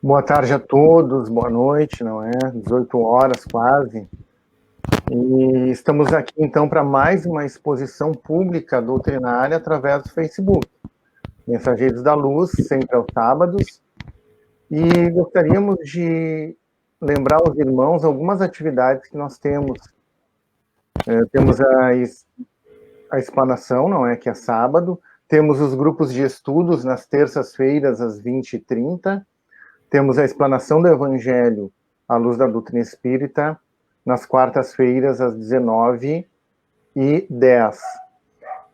Boa tarde a todos, boa noite, não é? 18 horas quase. E estamos aqui então para mais uma exposição pública doutrinária através do Facebook. Mensageiros da Luz, sempre aos sábados. E gostaríamos de lembrar aos irmãos algumas atividades que nós temos. Temos a explanação, não é? Que é sábado. Temos os grupos de estudos nas terças-feiras, às 20h30. Temos a explanação do Evangelho à luz da doutrina espírita, nas quartas-feiras, às 19h10.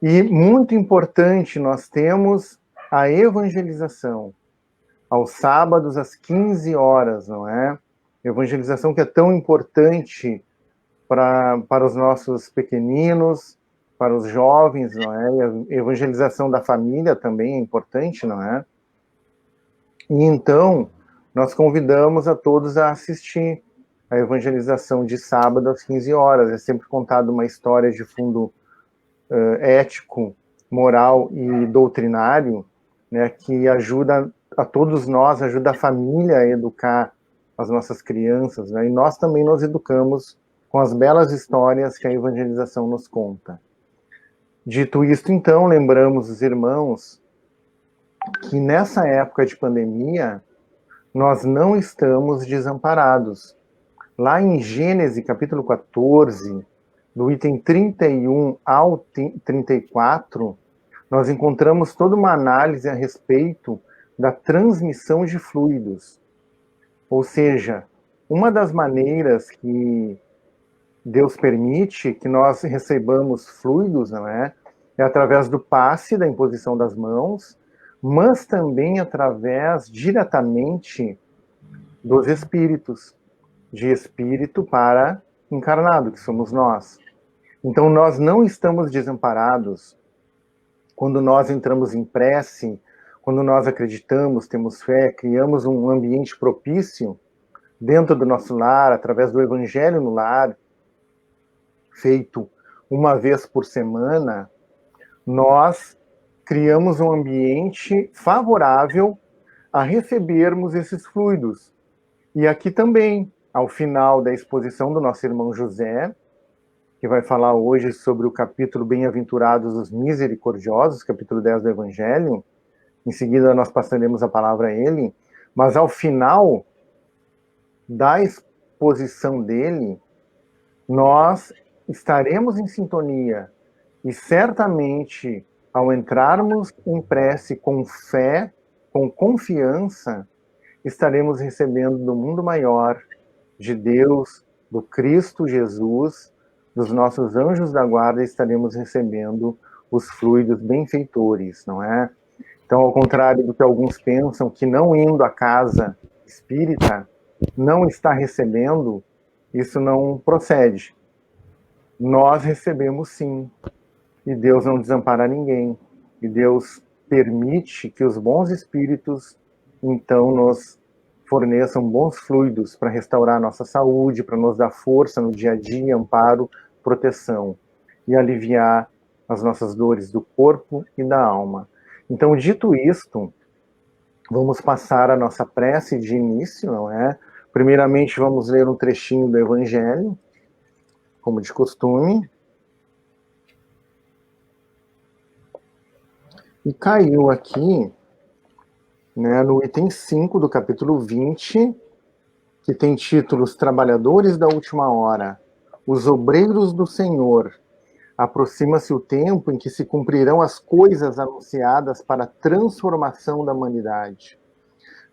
E, muito importante, nós temos a evangelização, aos sábados, às 15 horas, não é? Evangelização que é tão importante para os nossos pequeninos, para os jovens, não é? E a evangelização da família também é importante, não é? E então, nós convidamos a todos a assistir a evangelização de sábado às 15 horas. É sempre contada uma história de fundo ético, moral e doutrinário, né, que ajuda a todos nós, ajuda a família a educar as nossas crianças, né, e nós também nos educamos com as belas histórias que a evangelização nos conta. Dito isto, então, lembramos os irmãos que nessa época de pandemia, nós não estamos desamparados. Lá em Gênesis, capítulo 14, do item 31 ao 34, nós encontramos toda uma análise a respeito da transmissão de fluidos. Ou seja, uma das maneiras que Deus permite que nós recebamos fluidos, não é? É através do passe, da imposição das mãos, mas também através diretamente dos espíritos, de espírito para encarnado, que somos nós. Então, nós não estamos desamparados quando nós entramos em prece, quando nós acreditamos, temos fé, criamos um ambiente propício dentro do nosso lar, através do Evangelho no lar, feito uma vez por semana, nós criamos um ambiente favorável a recebermos esses fluidos. E aqui também, ao final da exposição do nosso irmão José, que vai falar hoje sobre o capítulo Bem-aventurados os Misericordiosos, capítulo 10 do Evangelho, em seguida nós passaremos a palavra a ele, mas ao final da exposição dele, nós estaremos em sintonia e certamente, ao entrarmos em prece com fé, com confiança, estaremos recebendo do mundo maior, de Deus, do Cristo Jesus, dos nossos anjos da guarda, estaremos recebendo os fluidos benfeitores, não é? Então, ao contrário do que alguns pensam, que não indo à casa espírita, não está recebendo, isso não procede. Nós recebemos sim, e Deus não desampara ninguém, e Deus permite que os bons espíritos, então, nos forneçam bons fluidos para restaurar a nossa saúde, para nos dar força no dia a dia, amparo, proteção, e aliviar as nossas dores do corpo e da alma. Então, dito isto, vamos passar a nossa prece de início, não é? Primeiramente, vamos ler um trechinho do Evangelho, como de costume. E caiu aqui, né, no item 5 do capítulo 20, que tem títulos Trabalhadores da Última Hora, os Obreiros do Senhor. Aproxima-se o tempo em que se cumprirão as coisas anunciadas para a transformação da humanidade.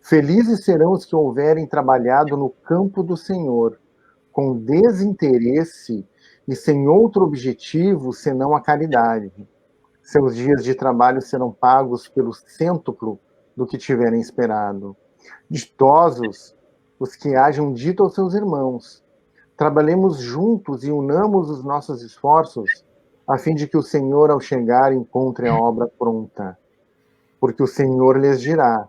Felizes serão os que houverem trabalhado no campo do Senhor, com desinteresse e sem outro objetivo senão a caridade. Seus dias de trabalho serão pagos pelo cêntuplo do que tiverem esperado. Ditosos os que hajam dito aos seus irmãos: trabalhemos juntos e unamos os nossos esforços, a fim de que o Senhor, ao chegar, encontre a obra pronta. Porque o Senhor lhes dirá: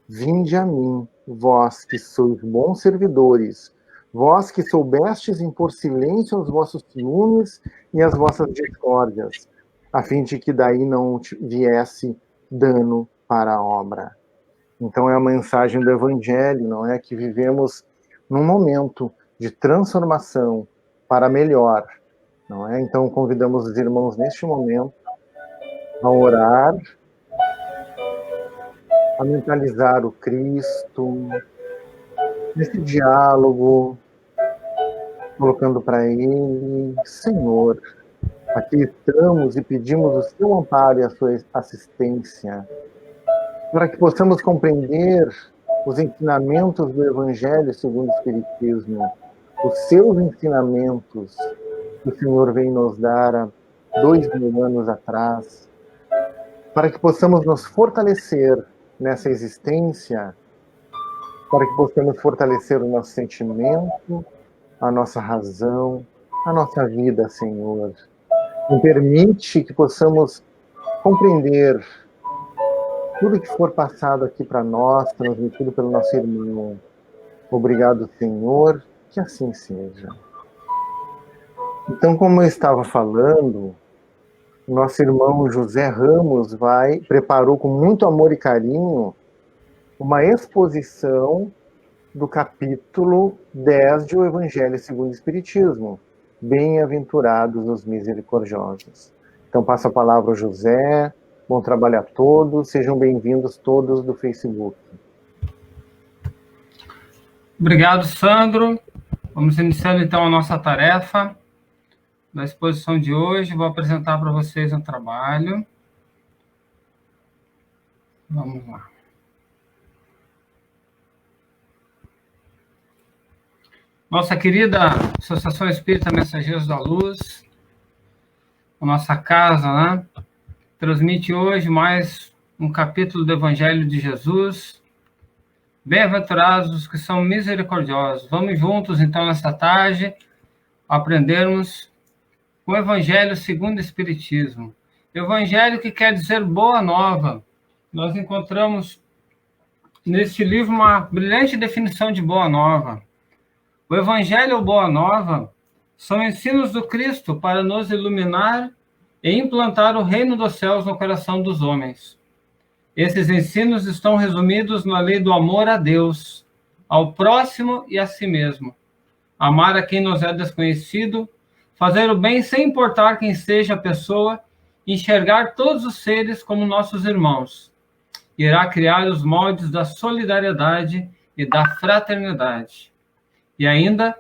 vinde a mim, vós que sois bons servidores, vós que soubestes impor silêncio aos vossos ciúmes e às vossas discórdias, a fim de que daí não viesse dano para a obra. Então é a mensagem do Evangelho, não é? Que vivemos num momento de transformação para melhor, não é? Então convidamos os irmãos neste momento a orar, a mentalizar o Cristo, nesse diálogo, colocando para Ele: Senhor, aqui estamos e pedimos o seu amparo e a sua assistência, para que possamos compreender os ensinamentos do Evangelho segundo o Espiritismo, os seus ensinamentos que o Senhor veio nos dar há 2000 anos atrás, para que possamos nos fortalecer nessa existência, para que possamos fortalecer o nosso sentimento, a nossa razão, a nossa vida, Senhor. E permite que possamos compreender tudo que for passado aqui para nós, transmitido pelo nosso irmão. Obrigado, Senhor, que assim seja. Então, como eu estava falando, o nosso irmão José Ramos preparou com muito amor e carinho uma exposição do capítulo 10 de O Evangelho segundo o Espiritismo. Bem-aventurados os misericordiosos. Então, passo a palavra ao José. Bom trabalho a todos. Sejam bem-vindos todos do Facebook. Obrigado, Sandro. Vamos iniciando, então, a nossa tarefa da exposição de hoje. Vou apresentar para vocês um trabalho. Vamos lá. Nossa querida Associação Espírita Mensageiros da Luz, a nossa casa, né? Transmite hoje mais um capítulo do Evangelho de Jesus. Bem-aventurados os que são misericordiosos. Vamos juntos, então, nesta tarde, aprendermos o Evangelho segundo o Espiritismo. Evangelho que quer dizer boa nova. Nós encontramos neste livro uma brilhante definição de boa nova. O Evangelho ou Boa Nova são ensinos do Cristo para nos iluminar e implantar o reino dos céus no coração dos homens. Esses ensinos estão resumidos na lei do amor a Deus, ao próximo e a si mesmo. Amar a quem nos é desconhecido, fazer o bem sem importar quem seja a pessoa, enxergar todos os seres como nossos irmãos. Irá criar os moldes da solidariedade e da fraternidade. E ainda,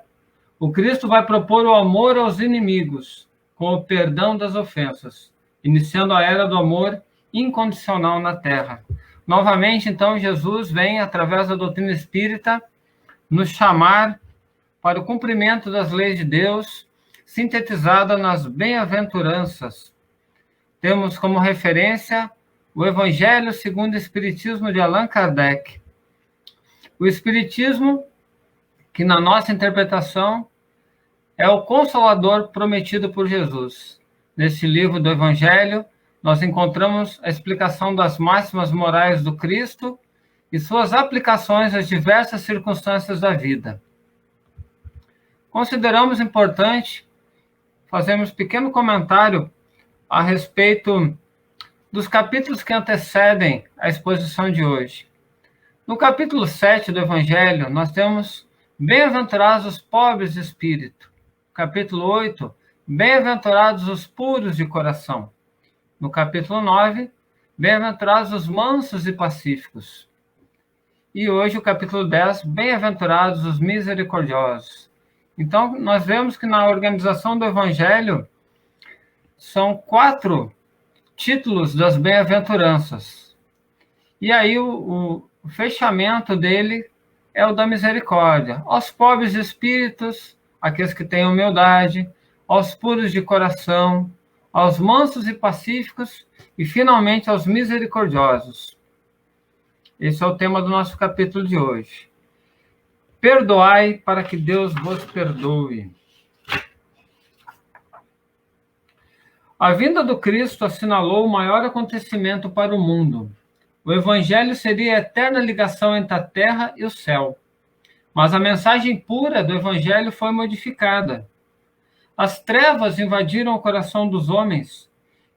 o Cristo vai propor o amor aos inimigos, com o perdão das ofensas, iniciando a era do amor incondicional na Terra. Novamente, então, Jesus vem, através da doutrina espírita, nos chamar para o cumprimento das leis de Deus, sintetizada nas bem-aventuranças. Temos como referência o Evangelho segundo o Espiritismo de Allan Kardec. O Espiritismo, que na nossa interpretação é o Consolador prometido por Jesus. Nesse livro do Evangelho, nós encontramos a explicação das máximas morais do Cristo e suas aplicações às diversas circunstâncias da vida. Consideramos importante fazermos pequeno comentário a respeito dos capítulos que antecedem a exposição de hoje. No capítulo 7 do Evangelho, nós temos bem-aventurados os pobres de espírito. Capítulo 8, bem-aventurados os puros de coração. No capítulo 9, bem-aventurados os mansos e pacíficos. E hoje o capítulo 10, bem-aventurados os misericordiosos. Então, nós vemos que na organização do Evangelho são 4 títulos das bem-aventuranças. E aí o fechamento dele é o da misericórdia. Aos pobres de espíritos, aqueles que têm humildade, aos puros de coração, aos mansos e pacíficos e, finalmente, aos misericordiosos. Esse é o tema do nosso capítulo de hoje. Perdoai para que Deus vos perdoe. A vinda do Cristo assinalou o maior acontecimento para o mundo. O Evangelho seria a eterna ligação entre a terra e o céu. Mas a mensagem pura do Evangelho foi modificada. As trevas invadiram o coração dos homens,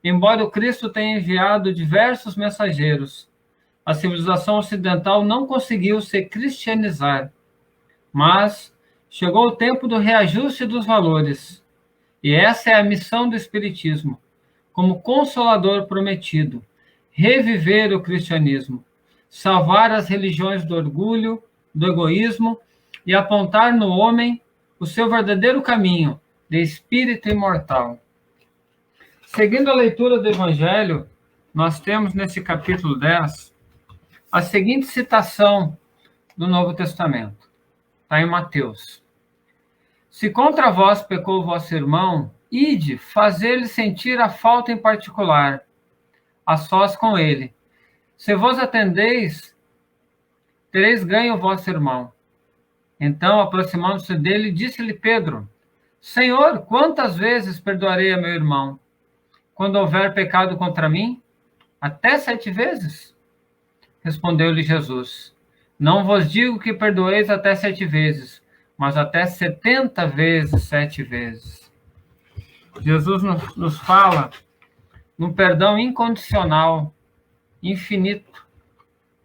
embora o Cristo tenha enviado diversos mensageiros, a civilização ocidental não conseguiu se cristianizar, mas chegou o tempo do reajuste dos valores, e essa é a missão do Espiritismo, como consolador prometido, reviver o cristianismo, salvar as religiões do orgulho, do egoísmo e apontar no homem o seu verdadeiro caminho de espírito imortal. Seguindo a leitura do Evangelho, nós temos nesse capítulo 10 a seguinte citação do Novo Testamento. Está em Mateus. Se contra vós pecou vosso irmão, ide fazer-lhe sentir a falta em particular, a sós com ele. Se vos atendeis, tereis ganho o vosso irmão. Então, aproximando-se dele, disse-lhe Pedro: Senhor, quantas vezes perdoarei a meu irmão, quando houver pecado contra mim? Até 7 vezes? Respondeu-lhe Jesus: Não vos digo que perdoeis até 7 vezes, mas até 70 vezes 7 vezes. Jesus nos fala num perdão incondicional, infinito,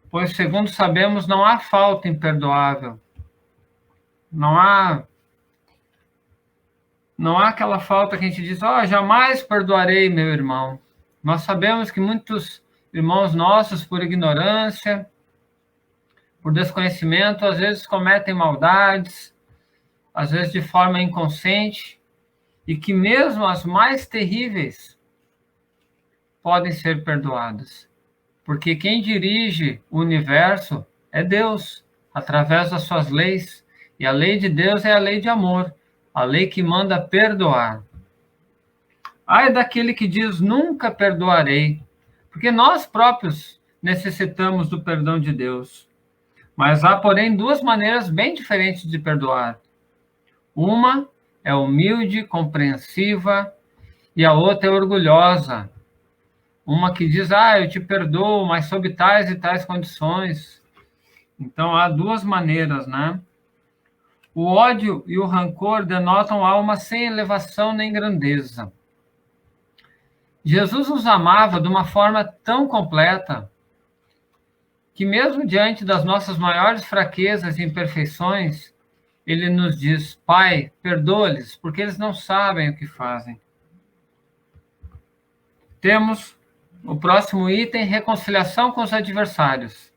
pois, segundo sabemos, não há falta imperdoável. Não há aquela falta que a gente diz, jamais perdoarei meu irmão. Nós sabemos que muitos irmãos nossos, por ignorância, por desconhecimento, às vezes cometem maldades, às vezes de forma inconsciente, e que mesmo as mais terríveis podem ser perdoadas. Porque quem dirige o universo é Deus, através das suas leis. E a lei de Deus é a lei de amor, a lei que manda perdoar. Ai daquele que diz, nunca perdoarei, porque nós próprios necessitamos do perdão de Deus. Mas há, porém, 2 maneiras bem diferentes de perdoar. Uma é humilde, compreensiva, e a outra é orgulhosa. Uma que diz, eu te perdoo, mas sob tais e tais condições. Então, há 2 maneiras, né? O ódio e o rancor denotam alma sem elevação nem grandeza. Jesus nos amava de uma forma tão completa que mesmo diante das nossas maiores fraquezas e imperfeições, ele nos diz, Pai, perdoa-lhes, porque eles não sabem o que fazem. Temos o próximo item, reconciliação com os adversários.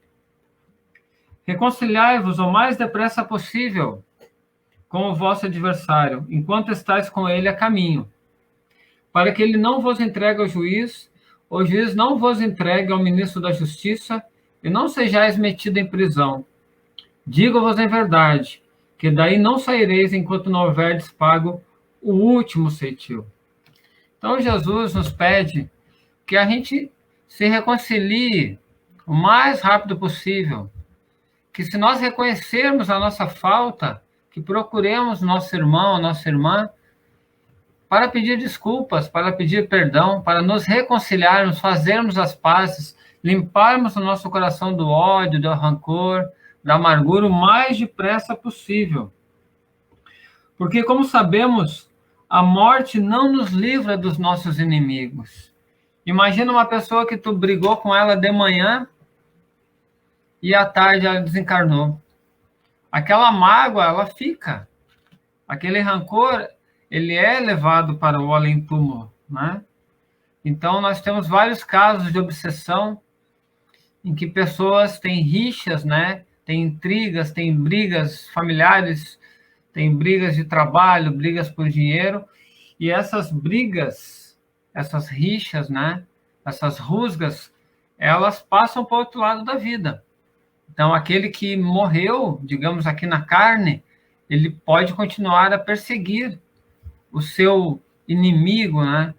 Reconciliai-vos o mais depressa possível com o vosso adversário, enquanto estáis com ele a caminho, para que ele não vos entregue ao juiz, o juiz não vos entregue ao ministro da Justiça, e não sejais metido em prisão. Digo-vos em verdade, que daí não saireis enquanto não houverdes pago o último ceitil. Então, Jesus nos pede que a gente se reconcilie o mais rápido possível, que se nós reconhecermos a nossa falta, que procuremos nosso irmão, nossa irmã, para pedir desculpas, para pedir perdão, para nos reconciliarmos, fazermos as pazes, limparmos o nosso coração do ódio, do rancor, da amargura o mais depressa possível. Porque, como sabemos, a morte não nos livra dos nossos inimigos. Imagina uma pessoa que tu brigou com ela de manhã e à tarde ela desencarnou. Aquela mágoa, ela fica. Aquele rancor, ele é levado para o além-túmulo, né? Então, nós temos vários casos de obsessão em que pessoas têm rixas, né? Tem intrigas, tem brigas familiares, tem brigas de trabalho, brigas por dinheiro, e essas brigas, essas rixas, né? Essas rusgas, elas passam para o outro lado da vida. Então, aquele que morreu, digamos, aqui na carne, ele pode continuar a perseguir o seu inimigo, né?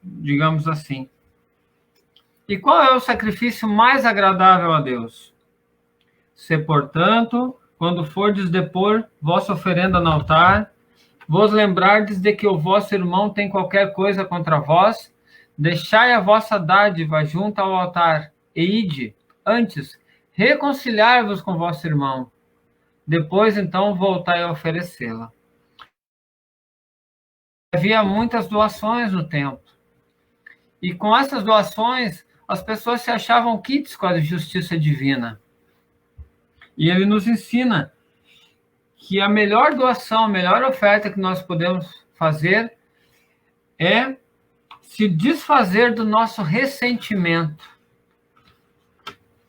Digamos assim. E qual é o sacrifício mais agradável a Deus? Se, portanto, quando fordes depor vossa oferenda no altar, vos lembrardes de que o vosso irmão tem qualquer coisa contra vós, deixai a vossa dádiva junto ao altar, e ide, antes, reconciliai-vos com vosso irmão. Depois, então, voltai a oferecê-la. Havia muitas doações no templo. E com essas doações, as pessoas se achavam quites com a justiça divina. E ele nos ensina que a melhor doação, a melhor oferta que nós podemos fazer é se desfazer do nosso ressentimento.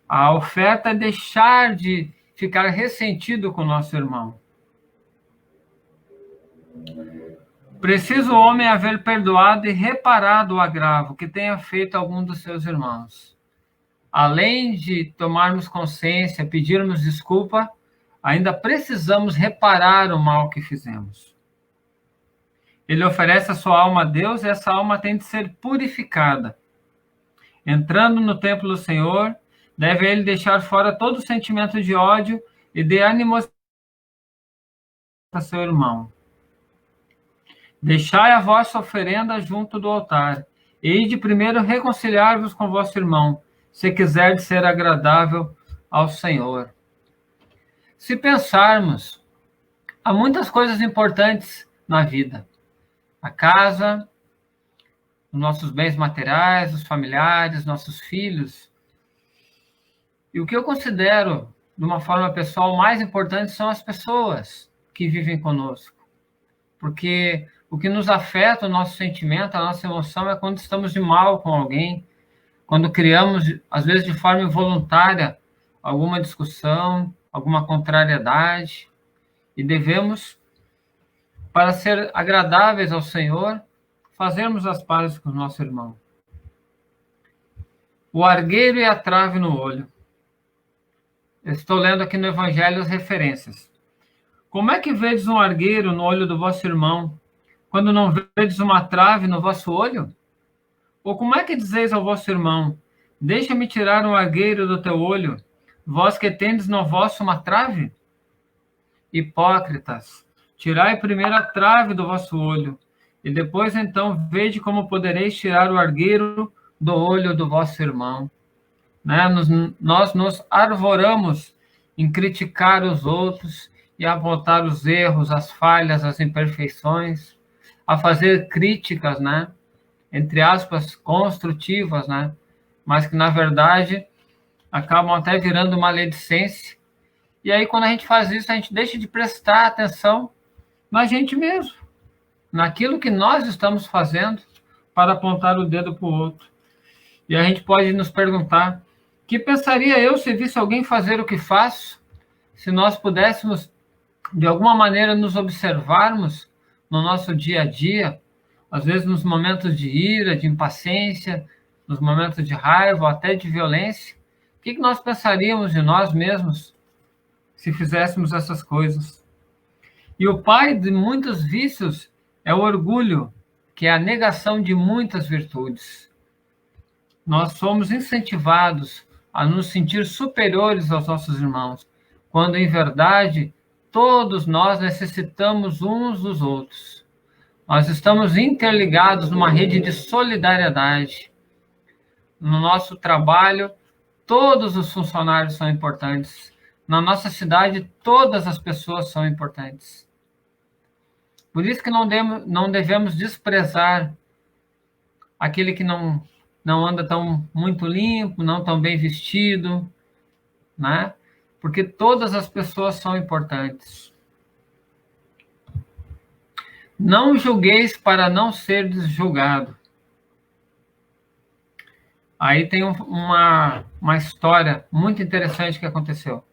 A oferta é deixar de ficar ressentido com o nosso irmão. Precisa o homem haver perdoado e reparado o agravo que tenha feito a algum dos seus irmãos. Além de tomarmos consciência, pedirmos desculpa, ainda precisamos reparar o mal que fizemos. Ele oferece a sua alma a Deus e essa alma tem de ser purificada. Entrando no templo do Senhor, deve ele deixar fora todo sentimento de ódio e de animosidade a seu irmão. Deixai a vossa oferenda junto do altar, e ide primeiro reconciliar-vos com vosso irmão, se quiserdes ser agradável ao Senhor. Se pensarmos, há muitas coisas importantes na vida. A casa, os nossos bens materiais, os familiares, nossos filhos. E o que eu considero, de uma forma pessoal, mais importante são as pessoas que vivem conosco. Porque o que nos afeta, o nosso sentimento, a nossa emoção, é quando estamos de mal com alguém, quando criamos, às vezes de forma involuntária, alguma discussão, alguma contrariedade, e devemos, para ser agradáveis ao Senhor, fazermos as pazes com o nosso irmão. O argueiro e a trave no olho. Estou lendo aqui no Evangelho as referências. Como é que vedes um argueiro no olho do vosso irmão, quando não vedes uma trave no vosso olho? Ou como é que dizeis ao vosso irmão, deixa-me tirar um argueiro do teu olho, vós que tendes no vosso uma trave? Hipócritas, tirai primeiro a trave do vosso olho, e depois então vede como podereis tirar o argueiro do olho do vosso irmão. Né? Nós nos arvoramos em criticar os outros e apontar os erros, as falhas, as imperfeições, a fazer críticas, né? Entre aspas, construtivas, né? Mas que, na verdade, acabam até virando maledicência. E aí, quando a gente faz isso, a gente deixa de prestar atenção na gente mesmo, naquilo que nós estamos fazendo para apontar o dedo para o outro. E a gente pode nos perguntar, que pensaria eu se visse alguém fazer o que faço? Se nós pudéssemos, de alguma maneira, nos observarmos no nosso dia a dia, às vezes nos momentos de ira, de impaciência, nos momentos de raiva, ou até de violência, o que nós pensaríamos de nós mesmos se fizéssemos essas coisas? E o pai de muitos vícios é o orgulho, que é a negação de muitas virtudes. Nós somos incentivados a nos sentir superiores aos nossos irmãos, quando, em verdade, todos nós necessitamos uns dos outros. Nós estamos interligados numa rede de solidariedade. No nosso trabalho, todos os funcionários são importantes. Na nossa cidade, todas as pessoas são importantes. Por isso que não devemos desprezar aquele que não anda tão muito limpo, não tão bem vestido, né? Porque todas as pessoas são importantes. Não julgueis para não seres julgado. Aí tem uma história muito interessante que aconteceu.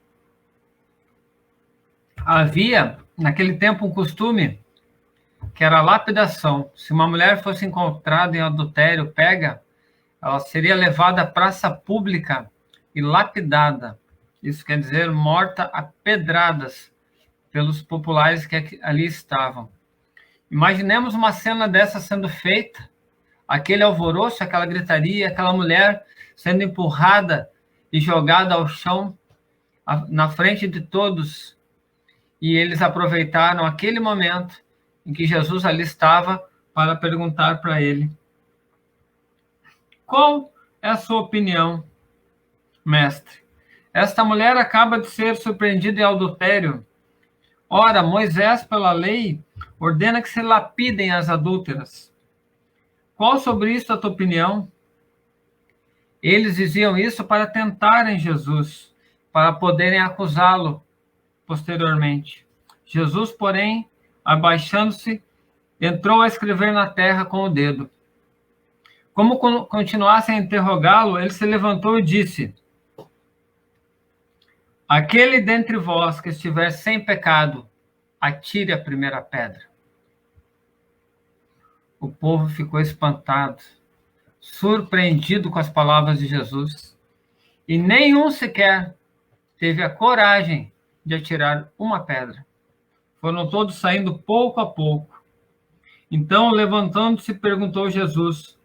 Havia, naquele tempo, um costume que era a lapidação. Se uma mulher fosse encontrada em adultério, pega, ela seria levada à praça pública e lapidada. Isso quer dizer morta a pedradas pelos populares que ali estavam. Imaginemos uma cena dessa sendo feita, aquele alvoroço, aquela gritaria, aquela mulher sendo empurrada e jogada ao chão na frente de todos. E eles aproveitaram aquele momento em que Jesus ali estava para perguntar para ele: qual é a sua opinião, mestre? Esta mulher acaba de ser surpreendida em adultério. Ora, Moisés, pela lei, ordena que se lapidem as adúlteras. Qual sobre isso a tua opinião? Eles diziam isso para tentarem Jesus, para poderem acusá-lo posteriormente. Jesus, porém, abaixando-se, entrou a escrever na terra com o dedo. Como continuassem a interrogá-lo, ele se levantou e disse: aquele dentre vós que estiver sem pecado, atire a primeira pedra. O povo ficou espantado, surpreendido com as palavras de Jesus, e nenhum sequer teve a coragem de atirar uma pedra. Foram todos saindo pouco a pouco. Então, levantando-se, perguntou Jesus: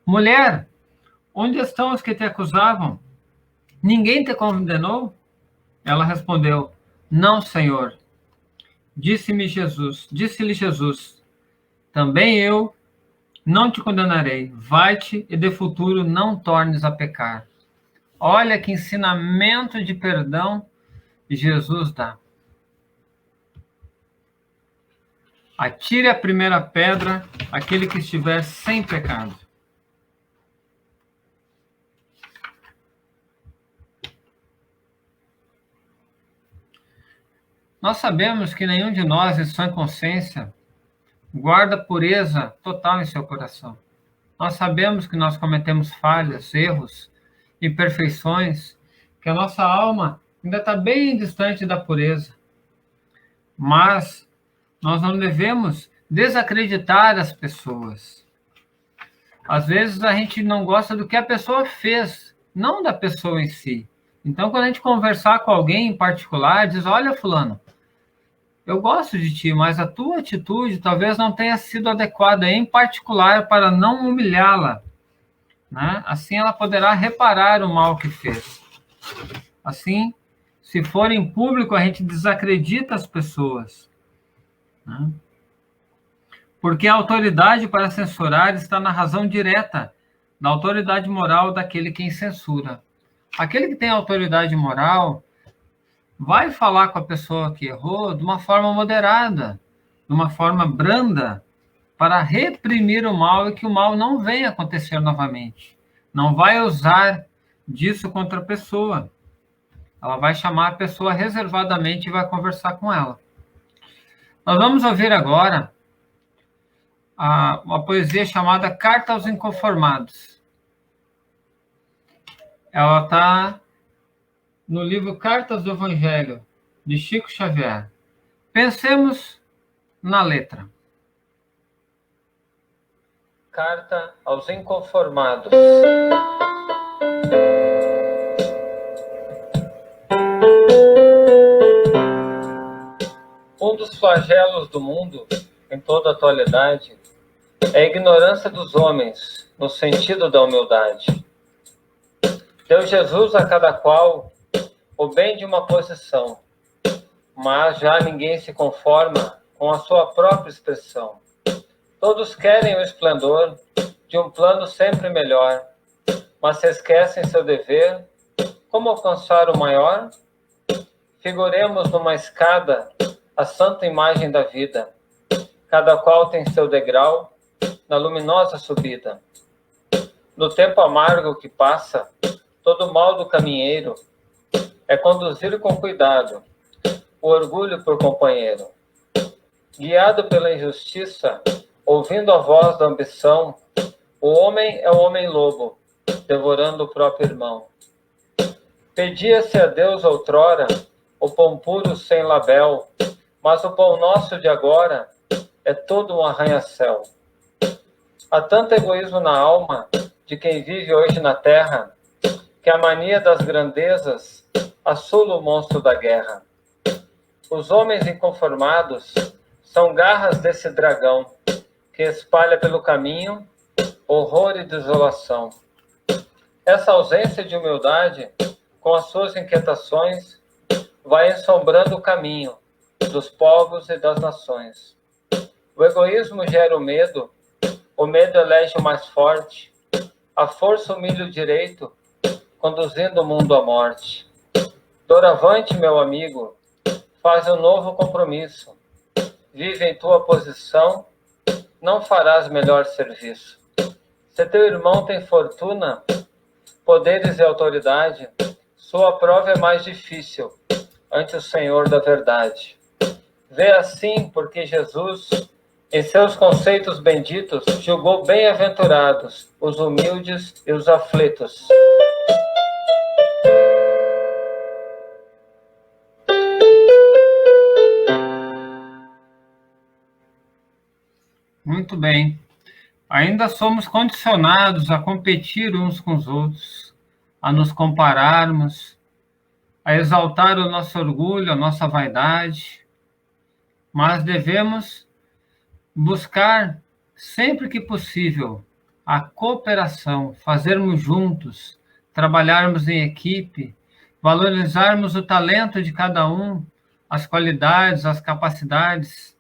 mulher, onde estão os que te acusavam? Ninguém te condenou? Ela respondeu: não, Senhor. Disse-lhe Jesus: também eu não te condenarei. Vai-te e de futuro não tornes a pecar. Olha que ensinamento de perdão Jesus dá. Atire a primeira pedra aquele que estiver sem pecado. Nós sabemos que nenhum de nós, em sã consciência, guarda pureza total em seu coração. Nós sabemos que nós cometemos falhas, erros, imperfeições, que a nossa alma ainda está bem distante da pureza. Mas nós não devemos desacreditar as pessoas. Às vezes a gente não gosta do que a pessoa fez, não da pessoa em si. Então, quando a gente conversar com alguém em particular, diz: olha, fulano, eu gosto de ti, mas a tua atitude talvez não tenha sido adequada, em particular para não humilhá-la, né? Assim ela poderá reparar o mal que fez. Assim, se for em público, a gente desacredita as pessoas, né? Porque a autoridade para censurar está na razão direta da autoridade moral daquele quem censura. Aquele que tem autoridade moral vai falar com a pessoa que errou de uma forma moderada, de uma forma branda, para reprimir o mal e que o mal não venha acontecer novamente. Não vai usar disso contra a pessoa. Ela vai chamar a pessoa reservadamente e vai conversar com ela. Nós vamos ouvir agora uma poesia chamada Carta aos Inconformados. Ela está no livro Cartas do Evangelho, de Chico Xavier. Pensemos na letra. Carta aos Inconformados. Um dos flagelos do mundo, em toda a atualidade, é a ignorância dos homens, no sentido da humildade. Deu Jesus a cada qual o bem de uma posição, mas já ninguém se conforma com a sua própria expressão. Todos querem o esplendor de um plano sempre melhor, mas se esquecem seu dever. Como alcançar o maior? Figuremos numa escada a santa imagem da vida. Cada qual tem seu degrau na luminosa subida. No tempo amargo que passa, todo mal do caminheiro é conduzir com cuidado o orgulho por companheiro. Guiado pela injustiça, ouvindo a voz da ambição, o homem é o homem-lobo, devorando o próprio irmão. Pedia-se a Deus outrora o pão puro sem label, mas o pão nosso de agora é todo um arranha-céu. Há tanto egoísmo na alma de quem vive hoje na terra, que a mania das grandezas assola o monstro da guerra. Os homens inconformados são garras desse dragão, que espalha pelo caminho horror e desolação. Essa ausência de humildade, com as suas inquietações, vai ensombrando o caminho dos povos e das nações. O egoísmo gera o medo elege o mais forte, a força humilha o direito, conduzindo o mundo à morte. Doravante, meu amigo, faz um novo compromisso. Vive em tua posição, não farás melhor serviço. Se teu irmão tem fortuna, poderes e autoridade, sua prova é mais difícil ante o Senhor da verdade. Vê assim porque Jesus, em seus conceitos benditos, julgou bem-aventurados os humildes e os aflitos. Muito bem. Ainda somos condicionados a competir uns com os outros, a nos compararmos, a exaltar o nosso orgulho, a nossa vaidade, mas devemos buscar, sempre que possível, a cooperação, fazermos juntos, trabalharmos em equipe, valorizarmos o talento de cada um, as qualidades, as capacidades,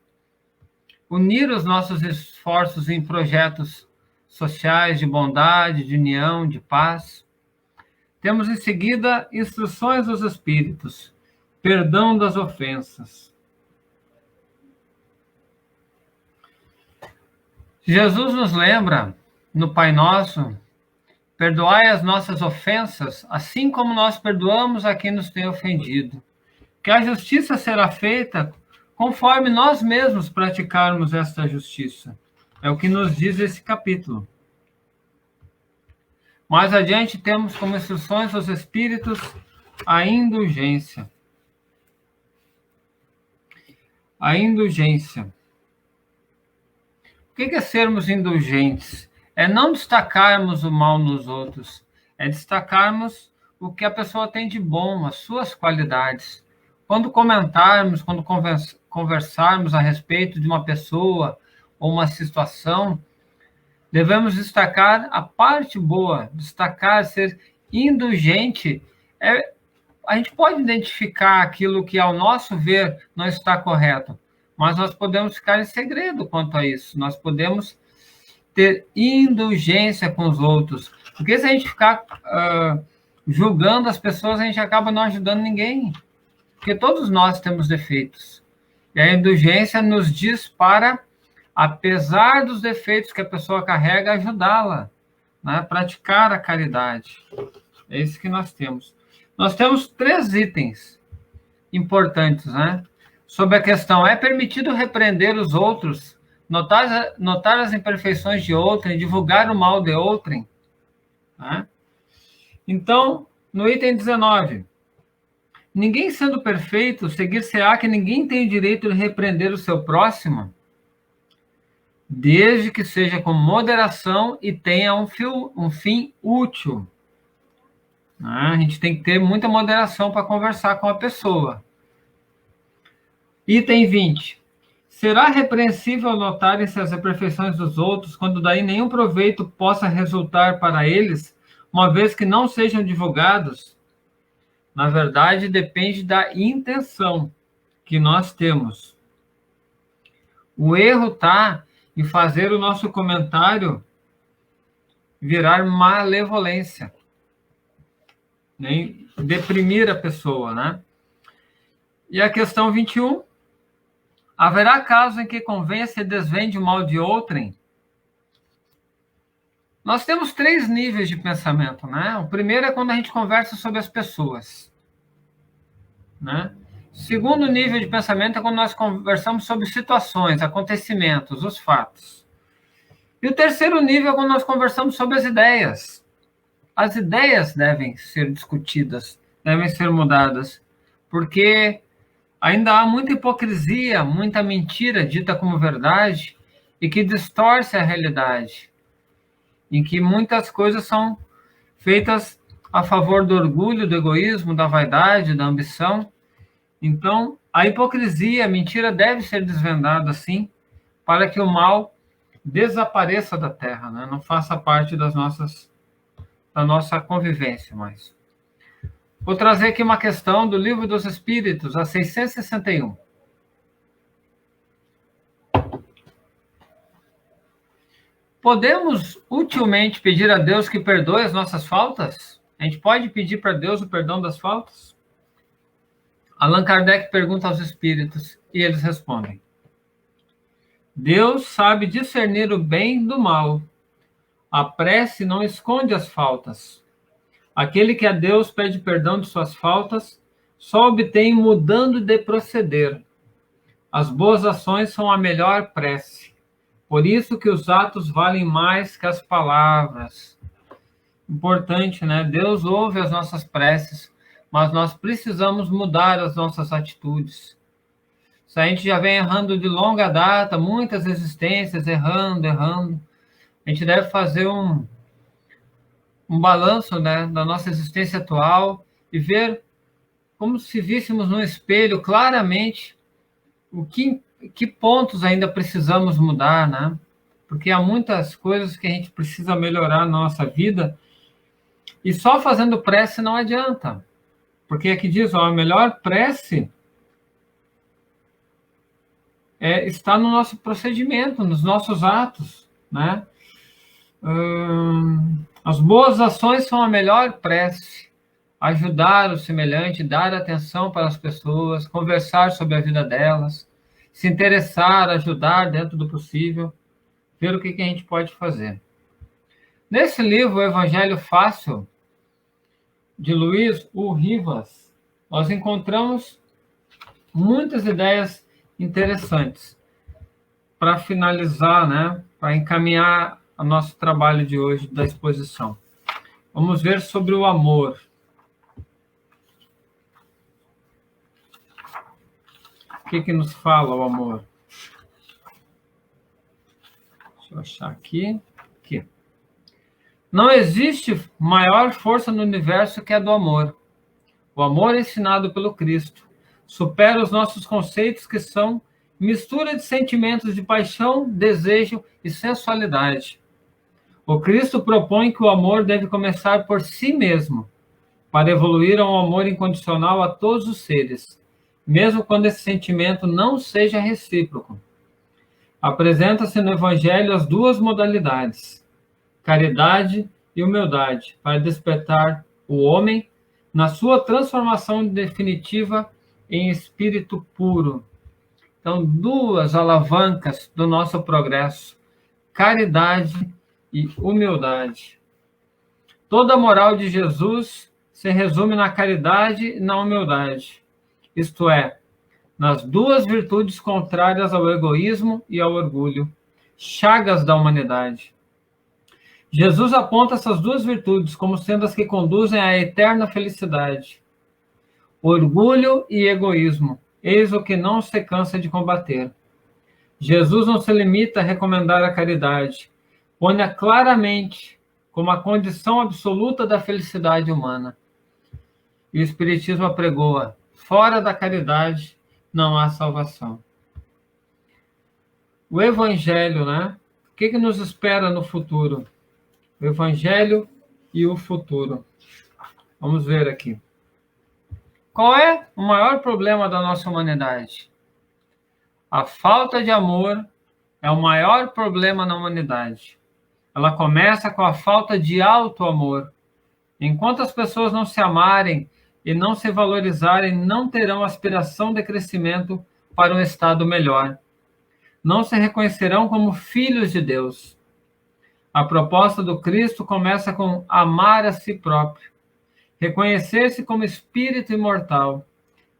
unir os nossos esforços em projetos sociais de bondade, de união, de paz. Temos em seguida instruções dos Espíritos, perdão das ofensas. Jesus nos lembra, no Pai Nosso, perdoai as nossas ofensas, assim como nós perdoamos a quem nos tem ofendido. Que a justiça será feita conforme nós mesmos praticarmos esta justiça. É o que nos diz esse capítulo. Mais adiante temos como instruções dos Espíritos a indulgência. A indulgência. O que é sermos indulgentes? É não destacarmos o mal nos outros, é destacarmos o que a pessoa tem de bom, as suas qualidades. Quando comentarmos, quando conversarmos a respeito de uma pessoa ou uma situação, devemos destacar a parte boa, destacar, ser indulgente. A gente pode identificar aquilo que, ao nosso ver, não está correto, mas nós podemos ficar em segredo quanto a isso. Nós podemos ter indulgência com os outros. Porque se a gente ficar julgando as pessoas, a gente acaba não ajudando ninguém. Porque todos nós temos defeitos. E a indulgência nos diz para, apesar dos defeitos que a pessoa carrega, ajudá-la, né? Praticar a caridade. É isso que nós temos. Nós temos 3 itens importantes, né? Sobre a questão, é permitido repreender os outros, notar as imperfeições de outrem, divulgar o mal de outrem, né? Então, no item 19, ninguém sendo perfeito, seguir-se-á que ninguém tem o direito de repreender o seu próximo, desde que seja com moderação e tenha um fim útil. A gente tem que ter muita moderação para conversar com a pessoa. Item 20. Será repreensível notarem-se as imperfeições dos outros, quando daí nenhum proveito possa resultar para eles, uma vez que não sejam divulgados? Na verdade, depende da intenção que nós temos. O erro está em fazer o nosso comentário virar malevolência, né? Deprimir a pessoa, né? E a questão 21. Haverá caso em que convenha se desvende o mal de outrem? Nós temos 3 níveis de pensamento, né? O primeiro é quando a gente conversa sobre as pessoas, né? O segundo nível de pensamento é quando nós conversamos sobre situações, acontecimentos, os fatos. E o terceiro nível é quando nós conversamos sobre as ideias. As ideias devem ser discutidas, devem ser mudadas, porque ainda há muita hipocrisia, muita mentira dita como verdade e que distorce a realidade, em que muitas coisas são feitas a favor do orgulho, do egoísmo, da vaidade, da ambição. Então, a hipocrisia, a mentira deve ser desvendada assim, para que o mal desapareça da Terra, né? Não faça parte da nossa convivência mais. Vou trazer aqui uma questão do Livro dos Espíritos, a 661. Podemos utilmente pedir a Deus que perdoe as nossas faltas? A gente pode pedir para Deus o perdão das faltas? Allan Kardec pergunta aos espíritos e eles respondem: Deus sabe discernir o bem do mal. A prece não esconde as faltas. Aquele que a Deus pede perdão de suas faltas, só obtém mudando de proceder. As boas ações são a melhor prece. Por isso que os atos valem mais que as palavras. Importante, né? Deus ouve as nossas preces, mas nós precisamos mudar as nossas atitudes. Se a gente já vem errando de longa data, muitas existências, errando, a gente deve fazer um balanço, né, da nossa existência atual e ver como se víssemos no espelho claramente que pontos ainda precisamos mudar, né? Porque há muitas coisas que a gente precisa melhorar na nossa vida e só fazendo prece não adianta. Porque aqui diz, ó, a melhor prece está no nosso procedimento, nos nossos atos, né? As boas ações são a melhor prece. Ajudar o semelhante, dar atenção para as pessoas, conversar sobre a vida delas, se interessar, ajudar dentro do possível, ver o que a gente pode fazer. Nesse livro, o Evangelho Fácil, de Luiz U. Rivas, nós encontramos muitas ideias interessantes para finalizar, né, para encaminhar o nosso trabalho de hoje da exposição. Vamos ver sobre o amor. O que nos fala o amor? Deixa eu achar aqui. Não existe maior força no universo que a do amor. O amor ensinado pelo Cristo supera os nossos conceitos, que são mistura de sentimentos de paixão, desejo e sensualidade. O Cristo propõe que o amor deve começar por si mesmo, para evoluir a um amor incondicional a todos os seres, mesmo quando esse sentimento não seja recíproco. Apresenta-se no Evangelho as duas modalidades, caridade e humildade, para despertar o homem na sua transformação definitiva em espírito puro. Então, duas alavancas do nosso progresso, caridade e humildade. Toda a moral de Jesus se resume na caridade e na humildade, isto é, nas duas virtudes contrárias ao egoísmo e ao orgulho, chagas da humanidade. Jesus aponta essas duas virtudes como sendo as que conduzem à eterna felicidade. Orgulho e egoísmo, eis o que não se cansa de combater. Jesus não se limita a recomendar a caridade, põe-a claramente como a condição absoluta da felicidade humana. E o Espiritismo apregoa: fora da caridade não há salvação. O Evangelho, né? O que nos espera no futuro? O Evangelho e o futuro. Vamos ver aqui. Qual é o maior problema da nossa humanidade? A falta de amor é o maior problema na humanidade. Ela começa com a falta de auto-amor. Enquanto as pessoas não se amarem e não se valorizarem, não terão aspiração de crescimento para um estado melhor. Não se reconhecerão como filhos de Deus. A proposta do Cristo começa com amar a si próprio, reconhecer-se como espírito imortal,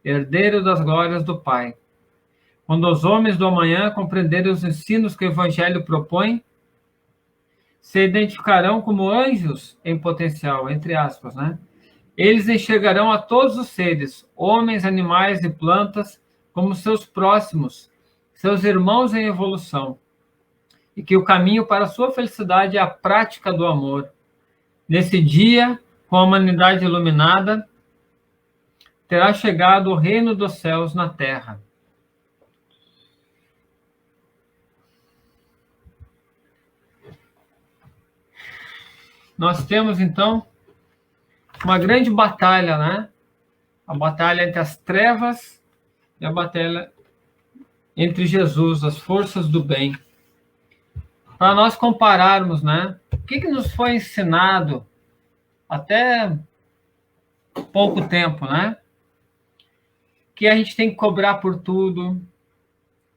herdeiro das glórias do Pai. Quando os homens do amanhã compreenderem os ensinos que o Evangelho propõe, se identificarão como anjos em potencial, entre aspas, né? Eles enxergarão a todos os seres, homens, animais e plantas, como seus próximos, seus irmãos em evolução, e que o caminho para a sua felicidade é a prática do amor. Nesse dia, com a humanidade iluminada, terá chegado o reino dos céus na terra. Nós temos, então, uma grande batalha, né? A batalha entre as trevas e a batalha entre Jesus, as forças do bem. Para nós compararmos, né? O que nos foi ensinado até pouco tempo, né? Que a gente tem que cobrar por tudo,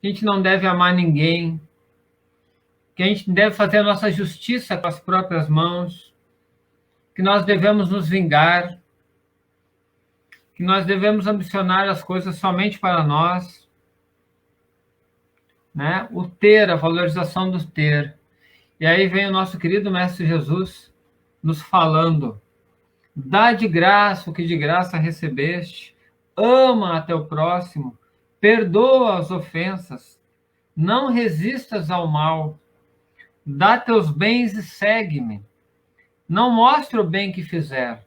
que a gente não deve amar ninguém, que a gente deve fazer a nossa justiça com as próprias mãos, que nós devemos nos vingar, que nós devemos ambicionar as coisas somente para nós, né? O ter, a valorização do ter. E aí vem o nosso querido Mestre Jesus nos falando: dá de graça o que de graça recebeste, ama a teu próximo, perdoa as ofensas, não resistas ao mal, dá teus bens e segue-me. Não mostre o bem que fizer.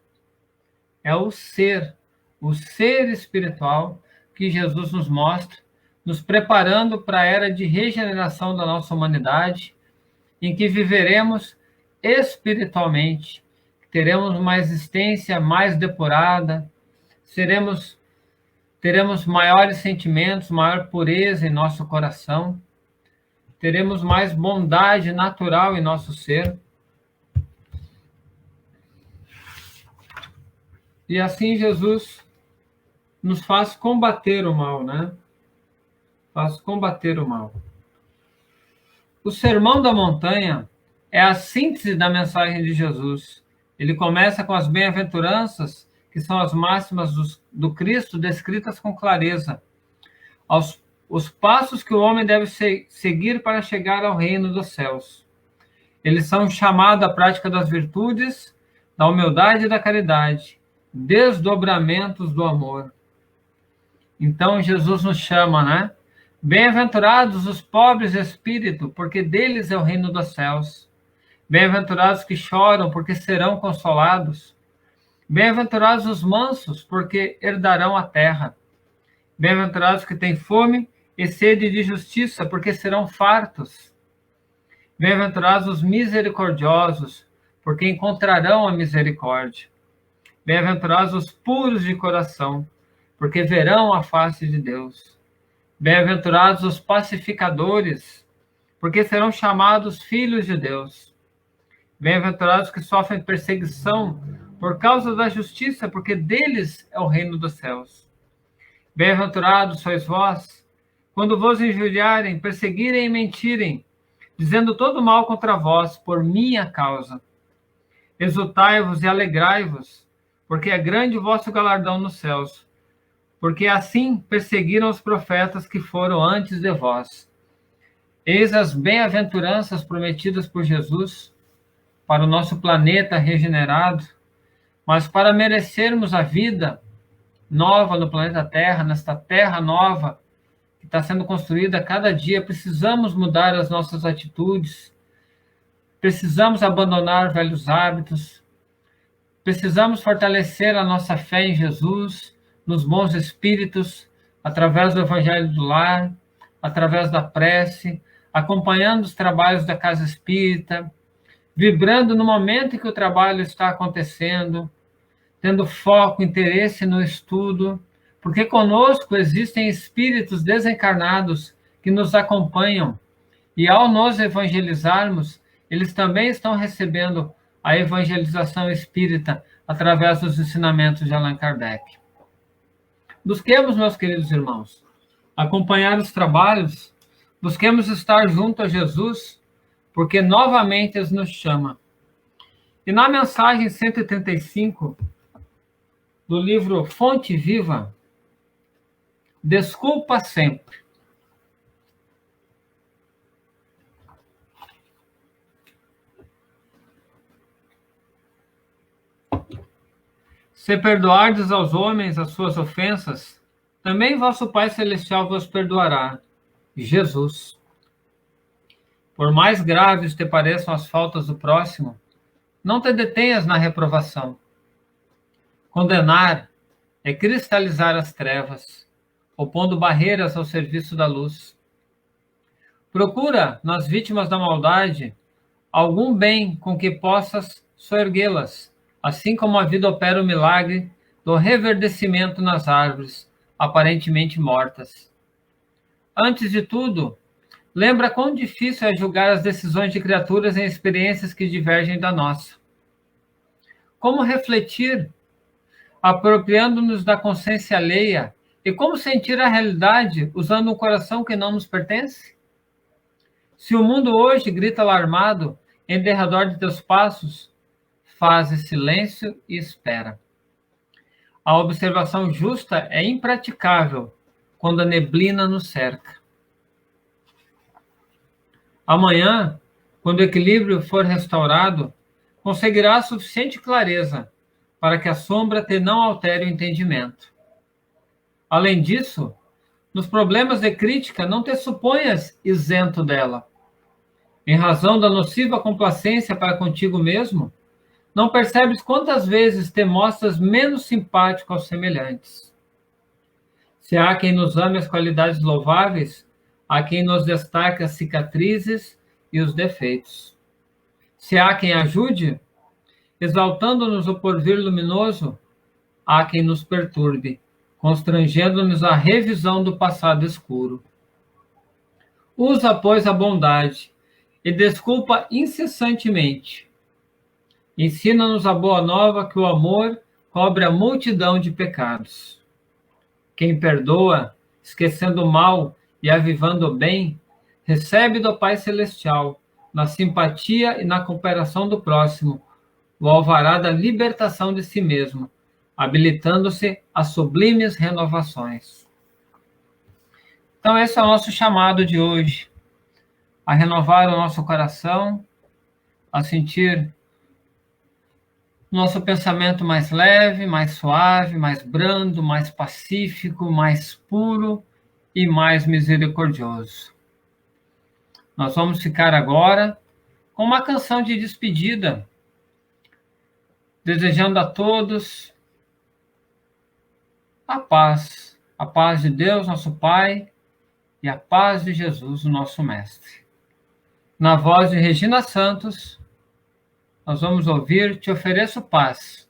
É o ser espiritual que Jesus nos mostra, nos preparando para a era de regeneração da nossa humanidade, em que viveremos espiritualmente, teremos uma existência mais depurada, teremos maiores sentimentos, maior pureza em nosso coração, teremos mais bondade natural em nosso ser. E assim Jesus nos faz combater o mal, né? Faz combater o mal. O Sermão da Montanha é a síntese da mensagem de Jesus. Ele começa com as bem-aventuranças, que são as máximas do Cristo, descritas com clareza. Os passos que o homem deve seguir para chegar ao reino dos céus. Eles são um chamado à prática das virtudes, da humildade e da caridade, desdobramentos do amor. Então Jesus nos chama, né? Bem-aventurados os pobres de espírito, porque deles é o reino dos céus. Bem-aventurados que choram, porque serão consolados. Bem-aventurados os mansos, porque herdarão a terra. Bem-aventurados que têm fome e sede de justiça, porque serão fartos. Bem-aventurados os misericordiosos, porque encontrarão a misericórdia. Bem-aventurados os puros de coração, porque verão a face de Deus. Bem-aventurados os pacificadores, porque serão chamados filhos de Deus. Bem-aventurados que sofrem perseguição por causa da justiça, porque deles é o reino dos céus. Bem-aventurados sois vós, quando vos injuriarem, perseguirem e mentirem, dizendo todo mal contra vós, por minha causa. Exultai-vos e alegrai-vos, porque é grande o vosso galardão nos céus, porque assim perseguiram os profetas que foram antes de vós. Eis as bem-aventuranças prometidas por Jesus para o nosso planeta regenerado, mas para merecermos a vida nova no planeta Terra, nesta terra nova que está sendo construída a cada dia, precisamos mudar as nossas atitudes, precisamos abandonar velhos hábitos, precisamos fortalecer a nossa fé em Jesus, nos bons espíritos, através do Evangelho do Lar, através da prece, acompanhando os trabalhos da Casa Espírita, vibrando no momento em que o trabalho está acontecendo, tendo foco, interesse no estudo, porque conosco existem espíritos desencarnados que nos acompanham, e ao nos evangelizarmos, eles também estão recebendo a evangelização espírita através dos ensinamentos de Allan Kardec. Busquemos, meus queridos irmãos, acompanhar os trabalhos, busquemos estar junto a Jesus, porque novamente Ele nos chama. E na mensagem 135 do livro Fonte Viva, desculpa sempre. Se perdoardes aos homens as suas ofensas, também vosso Pai Celestial vos perdoará. Jesus. Por mais graves te pareçam as faltas do próximo, não te detenhas na reprovação. Condenar é cristalizar as trevas, opondo barreiras ao serviço da luz. Procura, nas vítimas da maldade, algum bem com que possas soerguê-las, assim como a vida opera o milagre do reverdecimento nas árvores, aparentemente mortas. Antes de tudo, lembra quão difícil é julgar as decisões de criaturas em experiências que divergem da nossa. Como refletir, apropriando-nos da consciência alheia, e como sentir a realidade usando um coração que não nos pertence? Se o mundo hoje grita alarmado em derredor de teus passos, faz silêncio e espera. A observação justa é impraticável quando a neblina nos cerca. Amanhã, quando o equilíbrio for restaurado, conseguirá suficiente clareza para que a sombra te não altere o entendimento. Além disso, nos problemas de crítica não te suponhas isento dela. Em razão da nociva complacência para contigo mesmo, não percebes quantas vezes te mostras menos simpático aos semelhantes. Se há quem nos ame as qualidades louváveis, há quem nos destaque as cicatrizes e os defeitos. Se há quem ajude, exaltando-nos o porvir luminoso, há quem nos perturbe, constrangendo-nos à revisão do passado escuro. Usa, pois, a bondade e desculpa incessantemente. Ensina-nos a boa nova que o amor cobre a multidão de pecados. Quem perdoa, esquecendo o mal e avivando o bem, recebe do Pai Celestial, na simpatia e na cooperação do próximo, o alvará da libertação de si mesmo, habilitando-se a sublimes renovações. Então, esse é o nosso chamado de hoje, a renovar o nosso coração, a sentir nosso pensamento mais leve, mais suave, mais brando, mais pacífico, mais puro e mais misericordioso. Nós vamos ficar agora com uma canção de despedida, desejando a todos a paz de Deus, nosso Pai, e a paz de Jesus, o nosso Mestre. Na voz de Regina Santos, nós vamos ouvir Te Ofereço Paz.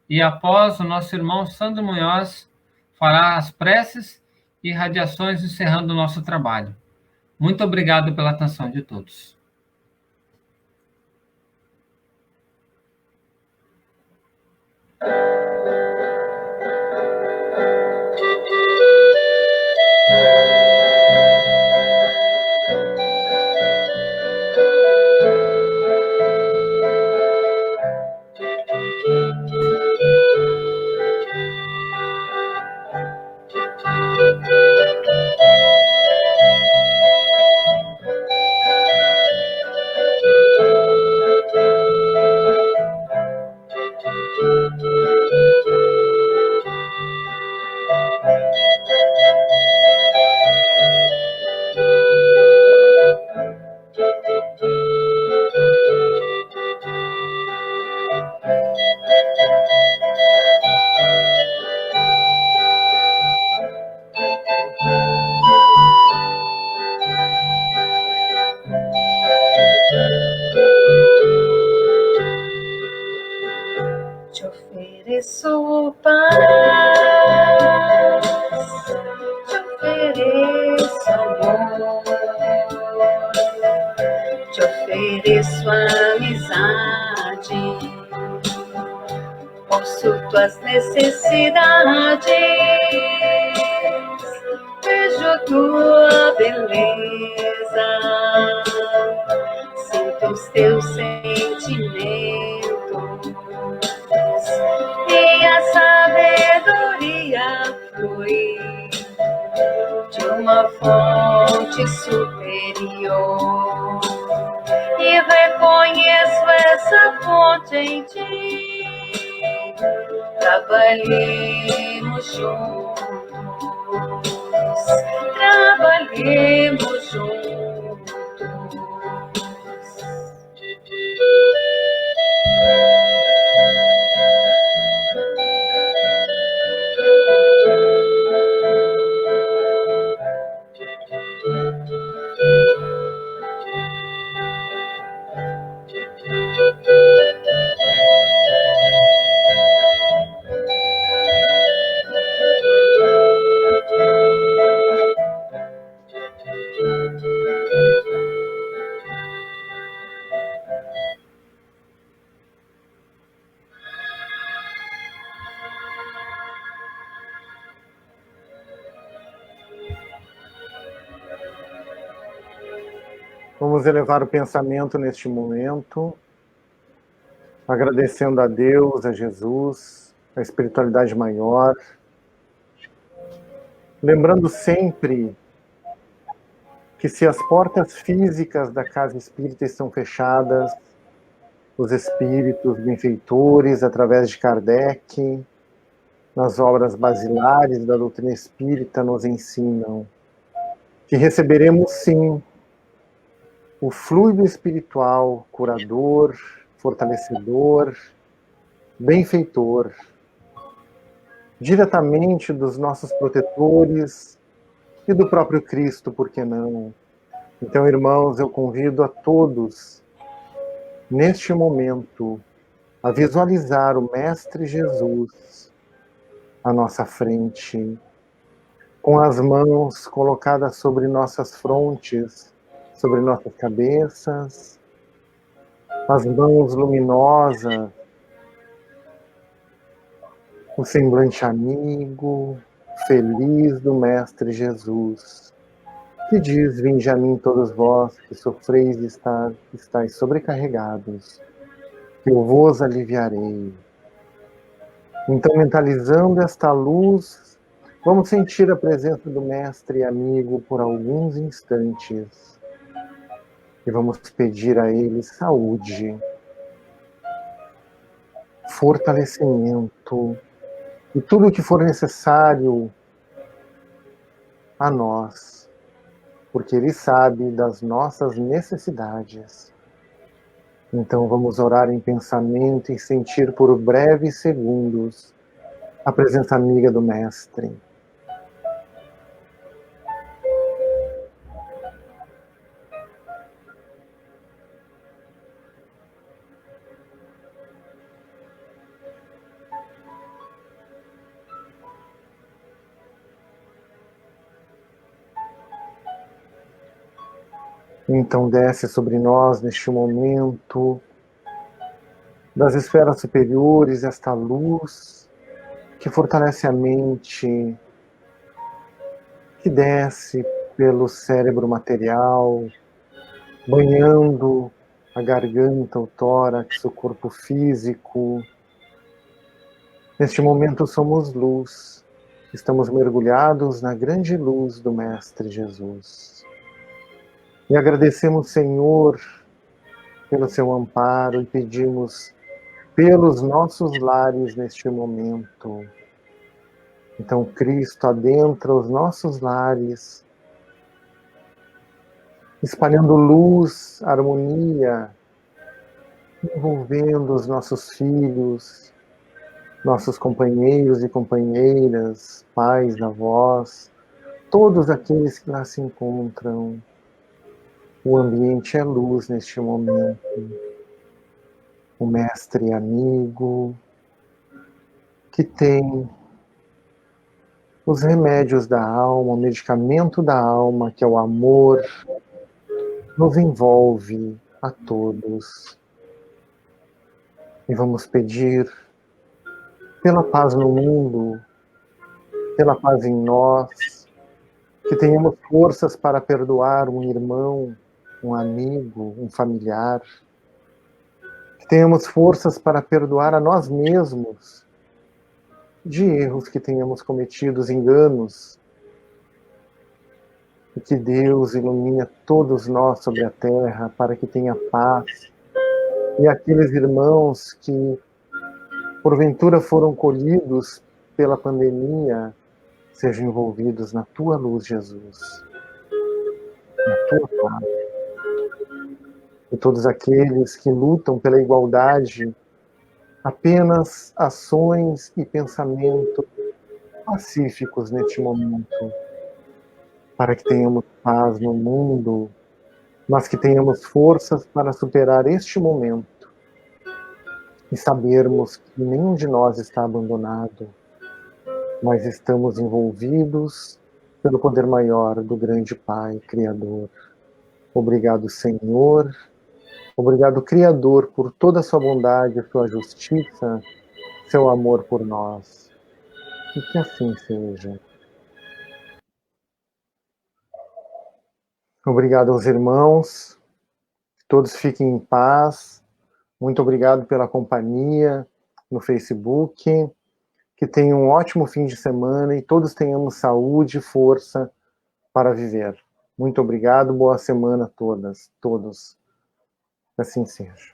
E após, o nosso irmão Sandro Munhoz fará as preces e radiações encerrando o nosso trabalho. Muito obrigado pela atenção de todos. Te ofereço paz, te ofereço amor, te ofereço amizade, ouço tuas necessidades, vejo tua beleza, sinto os teus sentimentos. E a sabedoria flui de uma fonte superior. E reconheço essa fonte em ti. Trabalhemos juntos. Trabalhemos juntos. Vamos elevar o pensamento neste momento agradecendo a Deus, a Jesus, a espiritualidade maior, lembrando sempre que se as portas físicas da casa espírita estão fechadas, os espíritos benfeitores, através de Kardec, nas obras basilares da doutrina espírita, nos ensinam que receberemos sim o fluido espiritual curador, fortalecedor, benfeitor, diretamente dos nossos protetores e do próprio Cristo, por que não? Então, irmãos, eu convido a todos, neste momento, a visualizar o Mestre Jesus à nossa frente, com as mãos colocadas sobre nossas frontes, sobre nossas cabeças, as mãos luminosas, o semblante amigo, feliz do Mestre Jesus, que diz: vinde a mim todos vós que sofreis e estáis sobrecarregados, que eu vos aliviarei. Então, mentalizando esta luz, vamos sentir a presença do Mestre e amigo por alguns instantes. E vamos pedir a Ele saúde, fortalecimento e tudo o que for necessário a nós, porque Ele sabe das nossas necessidades. Então vamos orar em pensamento e sentir por breves segundos a presença amiga do Mestre. Então desce sobre nós neste momento, das esferas superiores, esta luz que fortalece a mente, que desce pelo cérebro material, banhando a garganta, o tórax, o corpo físico. Neste momento somos luz, estamos mergulhados na grande luz do Mestre Jesus. E agradecemos, Senhor, pelo seu amparo e pedimos pelos nossos lares neste momento. Então, Cristo adentra os nossos lares, espalhando luz, harmonia, envolvendo os nossos filhos, nossos companheiros e companheiras, pais, avós, todos aqueles que lá se encontram. O ambiente é luz neste momento. O Mestre amigo, que tem os remédios da alma, o medicamento da alma, que é o amor, nos envolve a todos. E vamos pedir pela paz no mundo, pela paz em nós, que tenhamos forças para perdoar um irmão, um amigo, um familiar, que tenhamos forças para perdoar a nós mesmos de erros que tenhamos cometido, enganos, e que Deus ilumine a todos nós sobre a terra para que tenha paz. E aqueles irmãos que porventura foram colhidos pela pandemia, sejam envolvidos na tua luz, Jesus, na tua paz. E todos aqueles que lutam pela igualdade, apenas ações e pensamentos pacíficos neste momento, para que tenhamos paz no mundo, mas que tenhamos forças para superar este momento e sabermos que nenhum de nós está abandonado, mas estamos envolvidos pelo poder maior do grande Pai Criador. Obrigado, Senhor. Obrigado, Criador, por toda a sua bondade, a sua justiça, seu amor por nós. E que assim seja. Obrigado aos irmãos. Que todos fiquem em paz. Muito obrigado pela companhia no Facebook. Que tenham um ótimo fim de semana e todos tenhamos saúde e força para viver. Muito obrigado, boa semana a todos. Assim seja.